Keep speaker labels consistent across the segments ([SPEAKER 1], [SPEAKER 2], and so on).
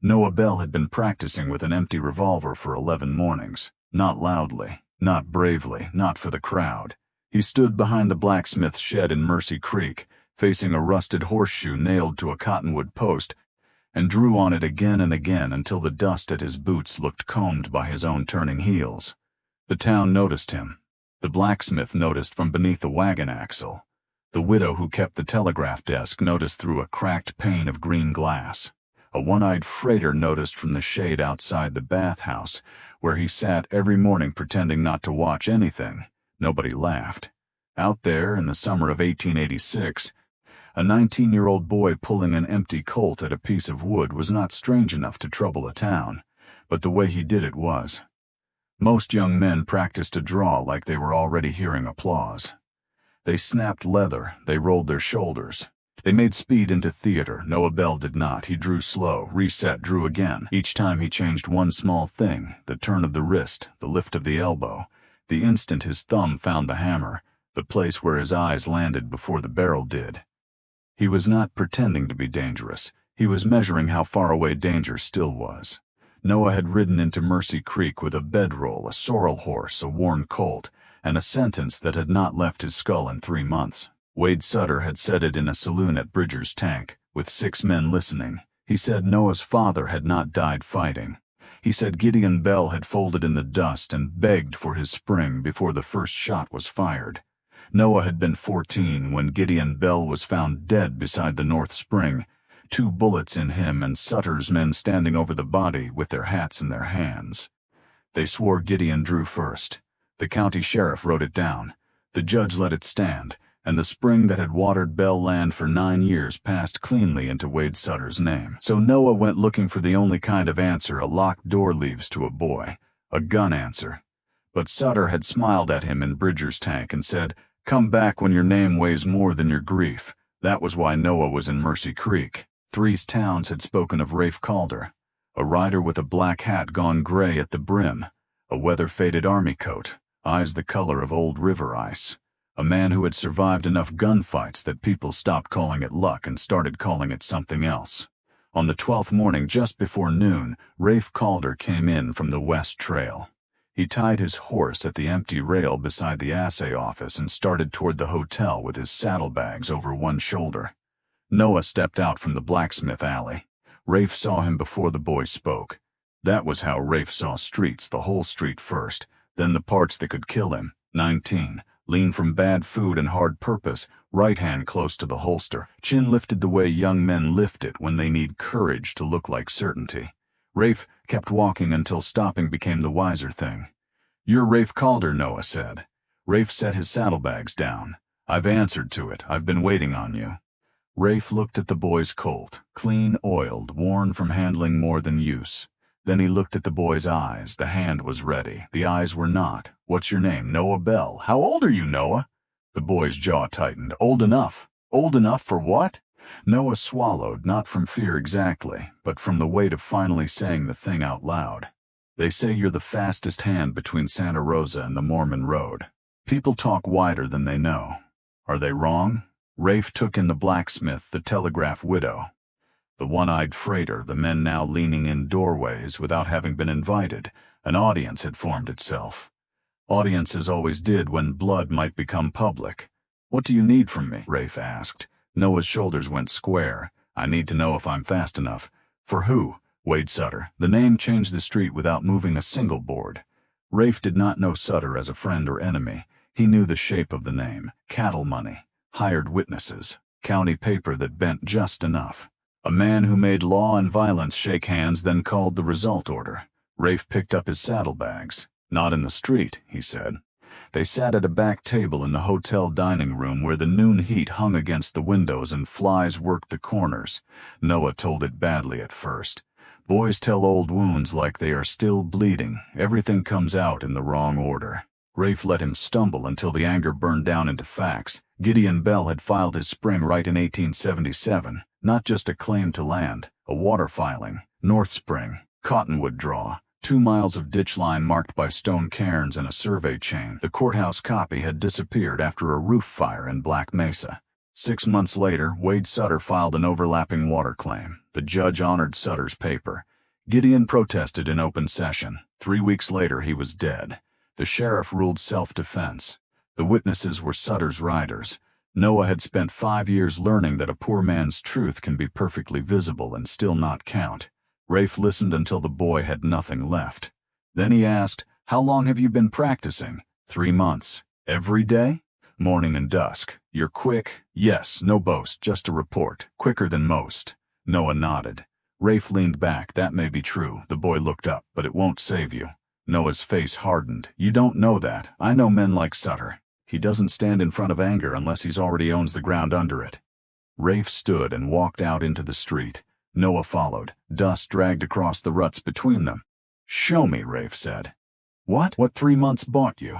[SPEAKER 1] Noah Bell had been practicing with an empty revolver for 11 mornings. Not loudly, not bravely, not for the crowd. He stood behind the blacksmith's shed in Mercy Creek, facing a rusted horseshoe nailed to a cottonwood post, and drew on it again and again until the dust at his boots looked combed by his own turning heels. The town noticed him. The blacksmith noticed from beneath the wagon axle. The widow who kept the telegraph desk noticed through a cracked pane of green glass. A one-eyed freighter noticed from the shade outside the bathhouse, where he sat every morning pretending not to watch anything. Nobody laughed. Out there, in the summer of 1886, a 19-year-old boy pulling an empty colt at a piece of wood was not strange enough to trouble a town, but the way he did it was. Most young men practiced to draw like they were already hearing applause. They snapped leather, they rolled their shoulders. They made speed into theater. Noah Bell did not. He drew slow, reset, drew again. Each time he changed one small thing, the turn of the wrist, the lift of the elbow, the instant his thumb found the hammer, the place where his eyes landed before the barrel did. He was not pretending to be dangerous. He was measuring how far away danger still was. Noah had ridden into Mercy Creek with a bedroll, a sorrel horse, a worn colt, and a sentence that had not left his skull in 3 months. Wade Sutter had said it in a saloon at Bridger's Tank, with 6 men listening. He said Noah's father had not died fighting. He said Gideon Bell had folded in the dust and begged for his spring before the first shot was fired. Noah had been 14 when Gideon Bell was found dead beside the North Spring, 2 bullets in him and Sutter's men standing over the body with their hats in their hands. They swore Gideon drew first. The county sheriff wrote it down. The judge let it stand, and the spring that had watered Bell land for 9 years passed cleanly into Wade Sutter's name. So Noah went looking for the only kind of answer a locked door leaves to a boy, a gun answer. But Sutter had smiled at him in Bridger's Tank and said, "Come back when your name weighs more than your grief." That was why Noah was in Mercy Creek. 3 towns had spoken of Rafe Calder, a rider with a black hat gone gray at the brim, a weather-faded army coat, eyes the color of old river ice, a man who had survived enough gunfights that people stopped calling it luck and started calling it something else. On the 12th morning, just before noon, Rafe Calder came in from the West Trail. He tied his horse at the empty rail beside the assay office and started toward the hotel with his saddlebags over one shoulder. Noah stepped out from the blacksmith alley. Rafe saw him before the boy spoke. That was how Rafe saw streets, the whole street first, then the parts that could kill him. 19, lean from bad food and hard purpose, right hand close to the holster, chin lifted the way young men lift it when they need courage to look like certainty. Rafe kept walking until stopping became the wiser thing. "You're Rafe Calder," Noah said. Rafe set his saddlebags down. "I've answered to it. I've been waiting on you." Rafe looked at the boy's colt, clean oiled, worn from handling more than use. Then he looked at the boy's eyes. The hand was ready. The eyes were not. "What's your name?" "Noah Bell." "How old are you, Noah?" The boy's jaw tightened. "Old enough." "Old enough for what?" Noah swallowed, not from fear exactly, but from the weight of finally saying the thing out loud. "They say you're the fastest hand between Santa Rosa and the Mormon Road. People talk wider than they know. Are they wrong?" Rafe took in the blacksmith, the telegraph widow, the one-eyed freighter, the men now leaning in doorways without having been invited. An audience had formed itself. Audiences always did when blood might become public. "What do you need from me?" Rafe asked. Noah's shoulders went square. "I need to know if I'm fast enough." "For who?" "Wade Sutter." The name changed the street without moving a single board. Rafe did not know Sutter as a friend or enemy. He knew the shape of the name. Cattle money. Hired witnesses. County paper that bent just enough. A man who made law and violence shake hands, then called the result order. Rafe picked up his saddlebags. "Not in the street," he said. They sat at a back table in the hotel dining room where the noon heat hung against the windows and flies worked the corners. Noah told it badly at first. Boys tell old wounds like they are still bleeding. Everything comes out in the wrong order. Rafe let him stumble until the anger burned down into facts. Gideon Bell had filed his spring right in 1877. Not just a claim to land, a water filing. North Spring, Cottonwood Draw. 2 miles of ditch line marked by stone cairns and a survey chain. The courthouse copy had disappeared after a roof fire in Black Mesa. 6 months later, Wade Sutter filed an overlapping water claim. The judge honored Sutter's paper. Gideon protested in open session. 3 weeks later, he was dead. The sheriff ruled self-defense. The witnesses were Sutter's riders. Noah had spent 5 years learning that a poor man's truth can be perfectly visible and still not count. Rafe listened until the boy had nothing left. Then he asked, "How long have you been practicing?" 3 months. Every day? Morning and dusk. You're quick? Yes, no boast, just a report. Quicker than most. Noah nodded. Rafe leaned back. That may be true. The boy looked up, but it won't save you. Noah's face hardened. You don't know that. I know men like Sutter. He doesn't stand in front of anger unless he's already owns the ground under it. Rafe stood and walked out into the street. Noah followed. Dust dragged across the ruts between them. Show me, Rafe said. What? What 3 months bought you?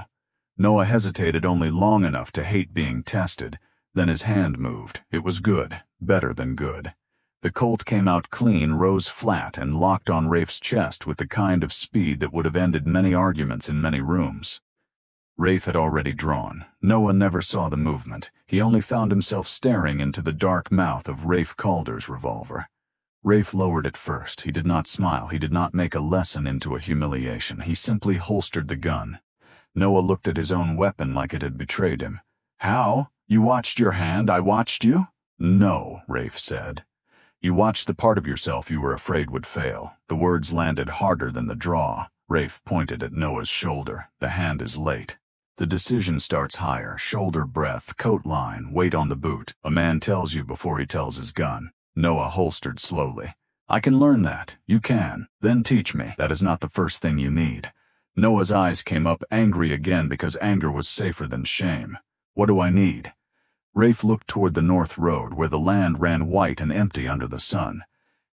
[SPEAKER 1] Noah hesitated only long enough to hate being tested. Then his hand moved. It was good. Better than good. The Colt came out clean, rose flat, and locked on Rafe's chest with the kind of speed that would have ended many arguments in many rooms. Rafe had already drawn. Noah never saw the movement. He only found himself staring into the dark mouth of Rafe Calder's revolver. Rafe lowered it first. He did not smile. He did not make a lesson into a humiliation. He simply holstered the gun. Noah looked at his own weapon like it had betrayed him. How? You watched your hand? I watched you? No, Rafe said. You watched the part of yourself you were afraid would fail. The words landed harder than the draw. Rafe pointed at Noah's shoulder. The hand is late. The decision starts higher. Shoulder breadth, coat line, weight on the boot. A man tells you before he tells his gun. Noah holstered slowly. I can learn that. You can. Then teach me. That is not the first thing you need. Noah's eyes came up, angry again because anger was safer than shame. What do I need? Rafe looked toward the north road where the land ran white and empty under the sun.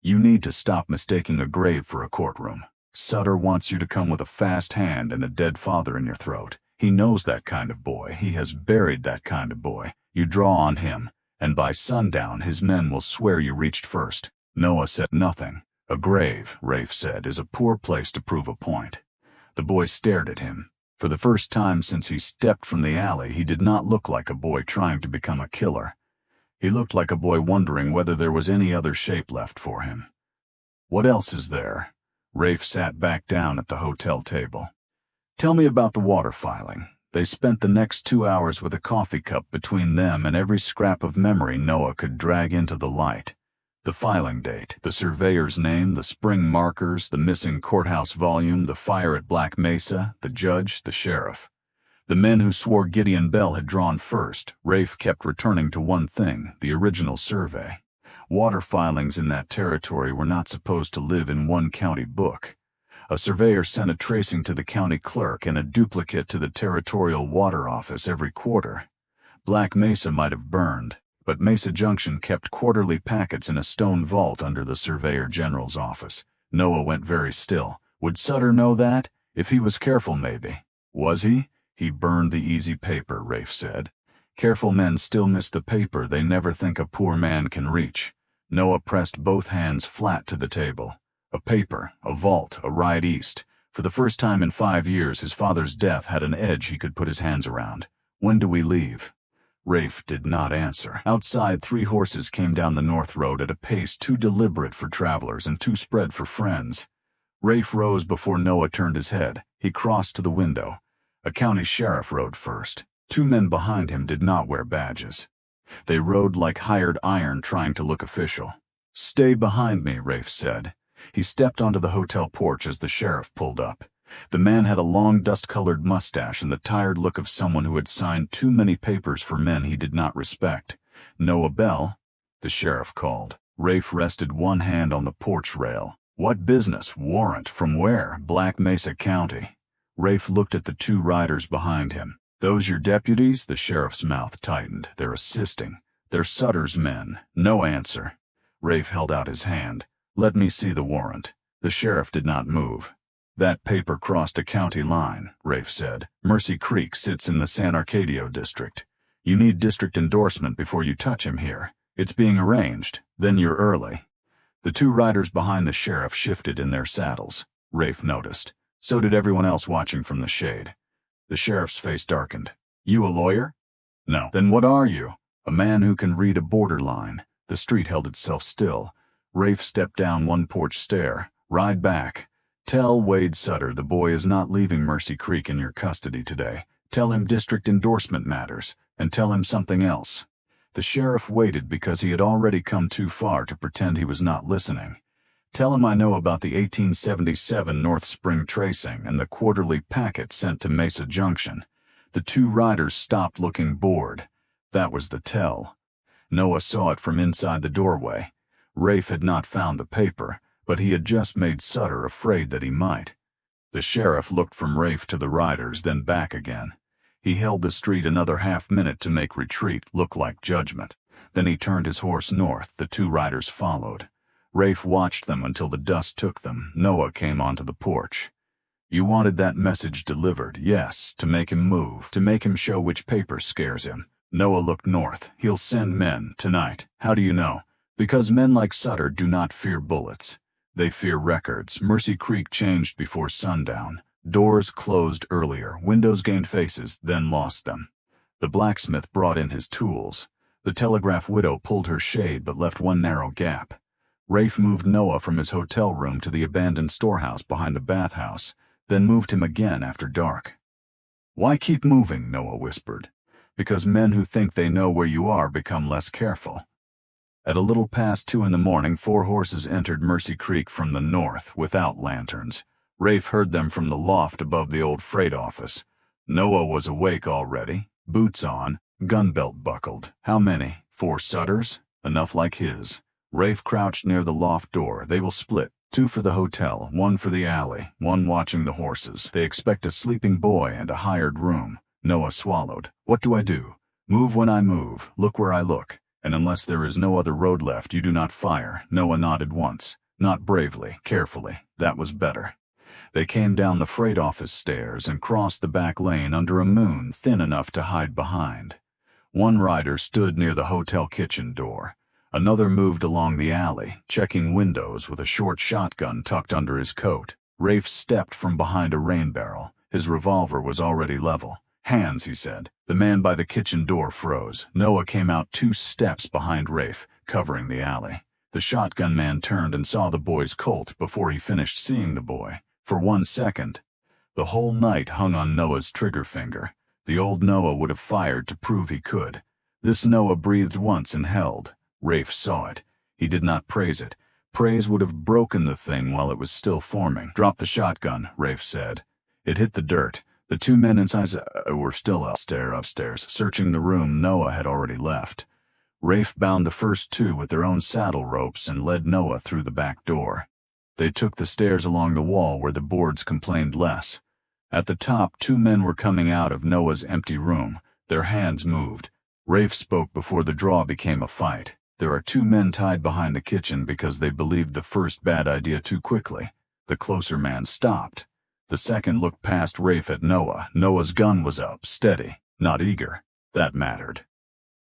[SPEAKER 1] You need to stop mistaking a grave for a courtroom. Sutter wants you to come with a fast hand and a dead father in your throat. He knows that kind of boy. He has buried that kind of boy. You draw on him, and by sundown his men will swear you reached first. Noah said nothing. A grave, Rafe said, is a poor place to prove a point. The boy stared at him. For the first time since he stepped from the alley, he did not look like a boy trying to become a killer. He looked like a boy wondering whether there was any other shape left for him. What else is there? Rafe sat back down at the hotel table. Tell me about the water filing. They spent the next 2 hours with a coffee cup between them and every scrap of memory Noah could drag into the light. The filing date, the surveyor's name, the spring markers, the missing courthouse volume, the fire at Black Mesa, the judge, the sheriff. The men who swore Gideon Bell had drawn first. Rafe kept returning to one thing, the original survey. Water filings in that territory were not supposed to live in one county book. A surveyor sent a tracing to the county clerk and a duplicate to the territorial water office every quarter. Black Mesa might have burned, but Mesa Junction kept quarterly packets in a stone vault under the Surveyor General's office. Noah went very still. Would Sutter know that? If he was careful, maybe. Was he? He burned the easy paper, Rafe said. Careful men still miss the paper they never think a poor man can reach. Noah pressed both hands flat to the table. A paper, a vault, a ride east. For the first time in 5 years, his father's death had an edge he could put his hands around. When do we leave? Rafe did not answer. Outside, 3 horses came down the north road at a pace too deliberate for travelers and too spread for friends. Rafe rose before Noah turned his head. He crossed to the window. A county sheriff rode first. 2 men behind him did not wear badges. They rode like hired iron, trying to look official. Stay behind me, Rafe said. He stepped onto the hotel porch as the sheriff pulled up. The man had a long dust-colored mustache and the tired look of someone who had signed too many papers for men he did not respect. Noah Bell, the sheriff called. Rafe rested one hand on the porch rail. What business? Warrant. From where? Black Mesa County. Rafe looked at the 2 riders behind him. Those your deputies? The sheriff's mouth tightened. They're assisting. They're Sutter's men. No answer. Rafe held out his hand. Let me see the warrant. The sheriff did not move. That paper crossed a county line, Rafe said. Mercy Creek sits in the San Arcadio district. You need district endorsement before you touch him here. It's being arranged. Then you're early. The 2 riders behind the sheriff shifted in their saddles. Rafe noticed. So did everyone else watching from the shade. The sheriff's face darkened. You a lawyer? No. Then what are you? A man who can read a borderline. The street held itself still. Rafe stepped down one porch stair. Ride back. Tell Wade Sutter the boy is not leaving Mercy Creek in your custody today. Tell him district endorsement matters, and tell him something else. The sheriff waited because he had already come too far to pretend he was not listening. Tell him I know about the 1877 North Spring tracing and the quarterly packet sent to Mesa Junction. The two riders stopped looking bored. That was the tell. Noah saw it from inside the doorway. Rafe had not found the paper, but he had just made Sutter afraid that he might. The sheriff looked from Rafe to the riders, then back again. He held the street another half-minute to make retreat look like judgment. Then he turned his horse north. The two riders followed. Rafe watched them until the dust took them. Noah came onto the porch. You wanted that message delivered, yes, to make him move, to make him show which paper scares him. Noah looked north. He'll send men, tonight. How do you know? Because men like Sutter do not fear bullets. They fear records. Mercy Creek changed before sundown. Doors closed earlier, windows gained faces, then lost them. The blacksmith brought in his tools. The telegraph widow pulled her shade but left one narrow gap. Rafe moved Noah from his hotel room to the abandoned storehouse behind the bathhouse, then moved him again after dark. Why keep moving? Noah whispered. Because men who think they know where you are become less careful. At a little past 2 in the morning, 4 horses entered Mercy Creek from the north without lanterns. Rafe heard them from the loft above the old freight office. Noah was awake already, boots on, gun belt buckled. How many? 4 Sutters? Enough like his. Rafe crouched near the loft door. They will split. 2 for the hotel, 1 for the alley, 1 watching the horses. They expect a sleeping boy and a hired room. Noah swallowed. What do I do? Move when I move, look where I look, and unless there is no other road left, you do not fire. Noah nodded once. Not bravely, carefully. That was better. They came down the freight office stairs and crossed the back lane under a moon thin enough to hide behind. One rider stood near the hotel kitchen door. Another moved along the alley, checking windows with a short shotgun tucked under his coat. Rafe stepped from behind a rain barrel. His revolver was already level. Hands, he said. The man by the kitchen door froze. Noah came out 2 steps behind Rafe, covering the alley. The shotgun man turned and saw the boy's Colt before he finished seeing the boy. For 1 second, the whole night hung on Noah's trigger finger. The old Noah would have fired to prove he could. This Noah breathed once and held. Rafe saw it. He did not praise it. Praise would have broken the thing while it was still forming. Drop the shotgun, Rafe said. It hit the dirt. The 2 men inside were still upstairs, searching the room Noah had already left. Rafe bound the first 2 with their own saddle ropes and led Noah through the back door. They took the stairs along the wall where the boards complained less. At the top, 2 men were coming out of Noah's empty room. Their hands moved. Rafe spoke before the draw became a fight. There are 2 men tied behind the kitchen because they believed the first bad idea too quickly. The closer man stopped. The second looked past Rafe at Noah. Noah's gun was up, steady, not eager. That mattered.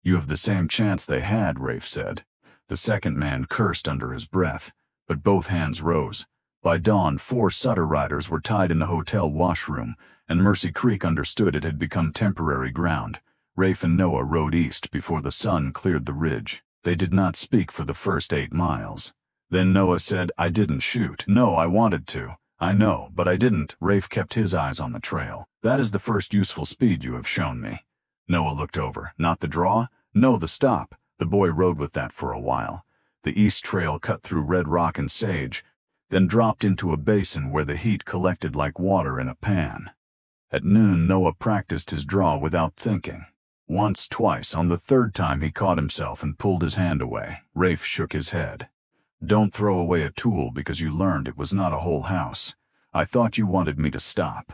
[SPEAKER 1] You have the same chance they had, Rafe said. The second man cursed under his breath, but both hands rose. By dawn, 4 Sutter riders were tied in the hotel washroom, and Mercy Creek understood it had become temporary ground. Rafe and Noah rode east before the sun cleared the ridge. They did not speak for the first 8 miles. Then Noah said, I didn't shoot. No, I wanted to. I know, but I didn't. Rafe kept his eyes on the trail. That is the first useful speed you have shown me. Noah looked over. Not the draw? No, the stop. The boy rode with that for a while. The east trail cut through red rock and sage, then dropped into a basin where the heat collected like water in a pan. At noon, Noah practiced his draw without thinking. Once, twice. On the 3rd time, he caught himself and pulled his hand away. Rafe shook his head. Don't throw away a tool because you learned it was not a whole house. I thought you wanted me to stop.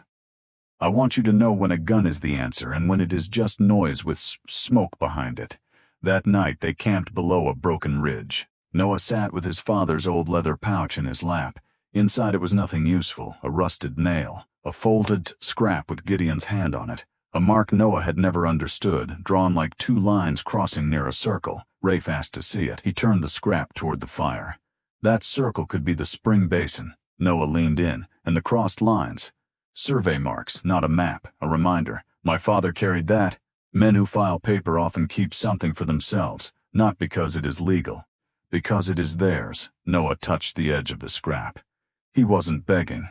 [SPEAKER 1] I want you to know when a gun is the answer and when it is just noise with smoke behind it. That night they camped below a broken ridge. Noah sat with his father's old leather pouch in his lap. Inside it was nothing useful, a rusted nail, a folded scrap with Gideon's hand on it. A mark Noah had never understood, drawn like 2 lines crossing near a circle. Rafe asked to see it. He turned the scrap toward the fire. That circle could be the spring basin. Noah leaned in, and the crossed lines. Survey marks, not a map, a reminder. My father carried that. Men who file paper often keep something for themselves, not because it is legal, Because it is theirs. Noah touched the edge of the scrap. He wasn't begging.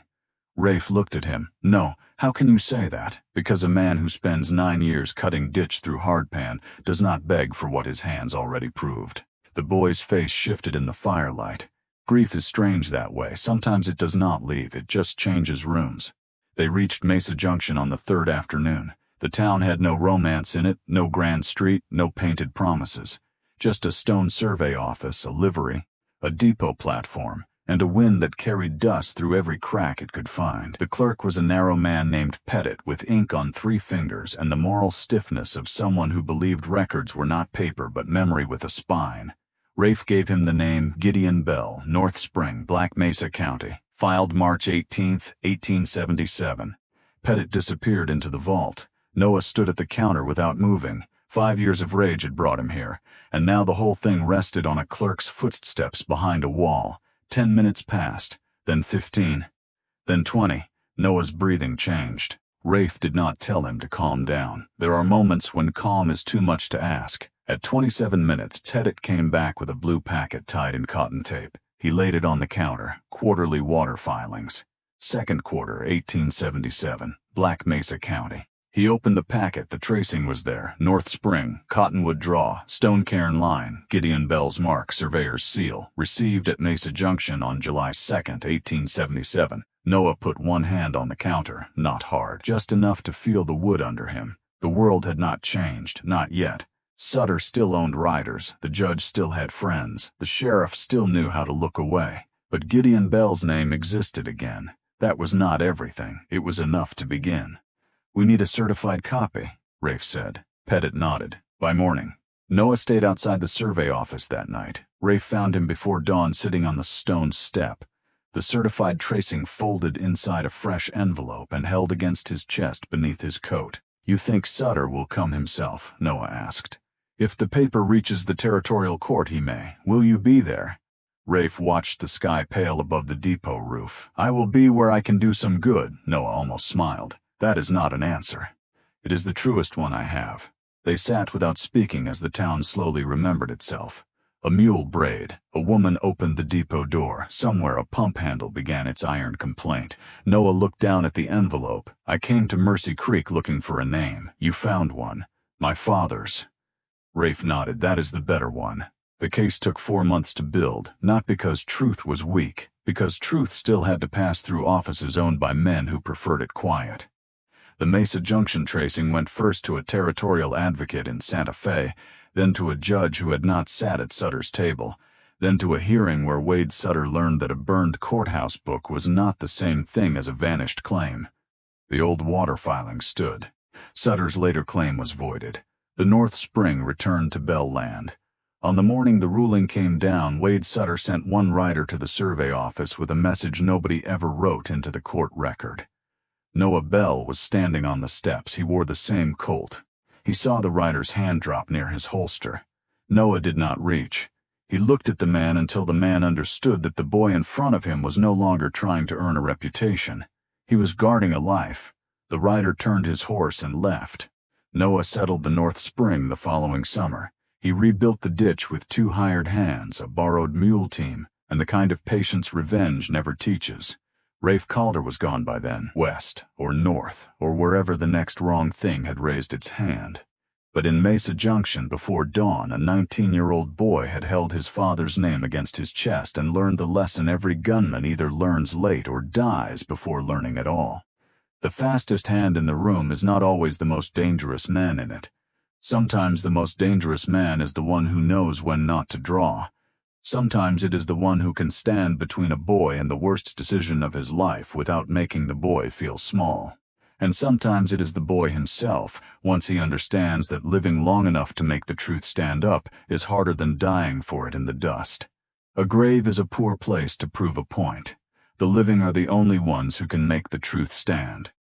[SPEAKER 1] Rafe looked at him. No, how can you say that? Because a man who spends 9 years cutting ditch through hardpan does not beg for what his hands already proved. The boy's face shifted in the firelight. Grief is strange that way. Sometimes it does not leave, it just changes rooms. They reached Mesa Junction on the third afternoon. The town had no romance in it, no grand street, no painted promises. Just a stone survey office, a livery, a depot platform, and a wind that carried dust through every crack it could find. The clerk was a narrow man named Pettit, with ink on 3 fingers and the moral stiffness of someone who believed records were not paper but memory with a spine. Rafe gave him the name Gideon Bell, North Spring, Black Mesa County, filed March 18, 1877. Pettit disappeared into the vault. Noah stood at the counter without moving. 5 years of rage had brought him here, and now the whole thing rested on a clerk's footsteps behind a wall. 10 minutes passed, then 15, then 20. Noah's breathing changed. Rafe did not tell him to calm down. There are moments when calm is too much to ask. At 27 minutes, Pettit came back with a blue packet tied in cotton tape. He laid it on the counter. Quarterly water filings. Second quarter, 1877, Black Mesa County. He opened the packet. The tracing was there. North Spring, Cottonwood Draw, Stone Cairn Line, Gideon Bell's mark, surveyor's seal. Received at Mesa Junction on July 2, 1877. Noah put one hand on the counter, not hard, just enough to feel the wood under him. The world had not changed, not yet. Sutter still owned riders. The judge still had friends. The sheriff still knew how to look away. But Gideon Bell's name existed again. That was not everything. It was enough to begin. "We need a certified copy," Rafe said. Pettit nodded. By morning. Noah stayed outside the survey office that night. Rafe found him before dawn sitting on the stone step. The certified tracing folded inside a fresh envelope and held against his chest beneath his coat. "You think Sutter will come himself?" Noah asked. "If the paper reaches the territorial court, he may. Will you be there?" Rafe watched the sky pale above the depot roof. "I will be where I can do some good," Noah almost smiled. "That is not an answer. It is the truest one I have." They sat without speaking as the town slowly remembered itself. A mule brayed. A woman opened the depot door. Somewhere a pump handle began its iron complaint. Noah looked down at the envelope. "I came to Mercy Creek looking for a name. You found one. My father's." Rafe nodded. "That is the better one." The case took 4 months to build, not because truth was weak, because truth still had to pass through offices owned by men who preferred it quiet. The Mesa Junction tracing went first to a territorial advocate in Santa Fe, then to a judge who had not sat at Sutter's table, then to a hearing where Wade Sutter learned that a burned courthouse book was not the same thing as a vanished claim. The old water filing stood. Sutter's later claim was voided. The North Spring returned to Bell Land. On the morning the ruling came down, Wade Sutter sent one rider to the survey office with a message nobody ever wrote into the court record. Noah Bell was standing on the steps. He wore the same Colt. He saw the rider's hand drop near his holster. Noah did not reach. He looked at the man until the man understood that the boy in front of him was no longer trying to earn a reputation. He was guarding a life. The rider turned his horse and left. Noah settled the North Spring the following summer. He rebuilt the ditch with 2 hired hands, a borrowed mule team, and the kind of patience revenge never teaches. Rafe Calder was gone by then, west or north or wherever the next wrong thing had raised its hand. But in Mesa Junction before dawn, a 19-year-old boy had held his father's name against his chest and learned the lesson every gunman either learns late or dies before learning at all. The fastest hand in the room is not always the most dangerous man in it. Sometimes the most dangerous man is the one who knows when not to draw. Sometimes it is the one who can stand between a boy and the worst decision of his life without making the boy feel small. And sometimes it is the boy himself, once he understands that living long enough to make the truth stand up is harder than dying for it in the dust. A grave is a poor place to prove a point. The living are the only ones who can make the truth stand.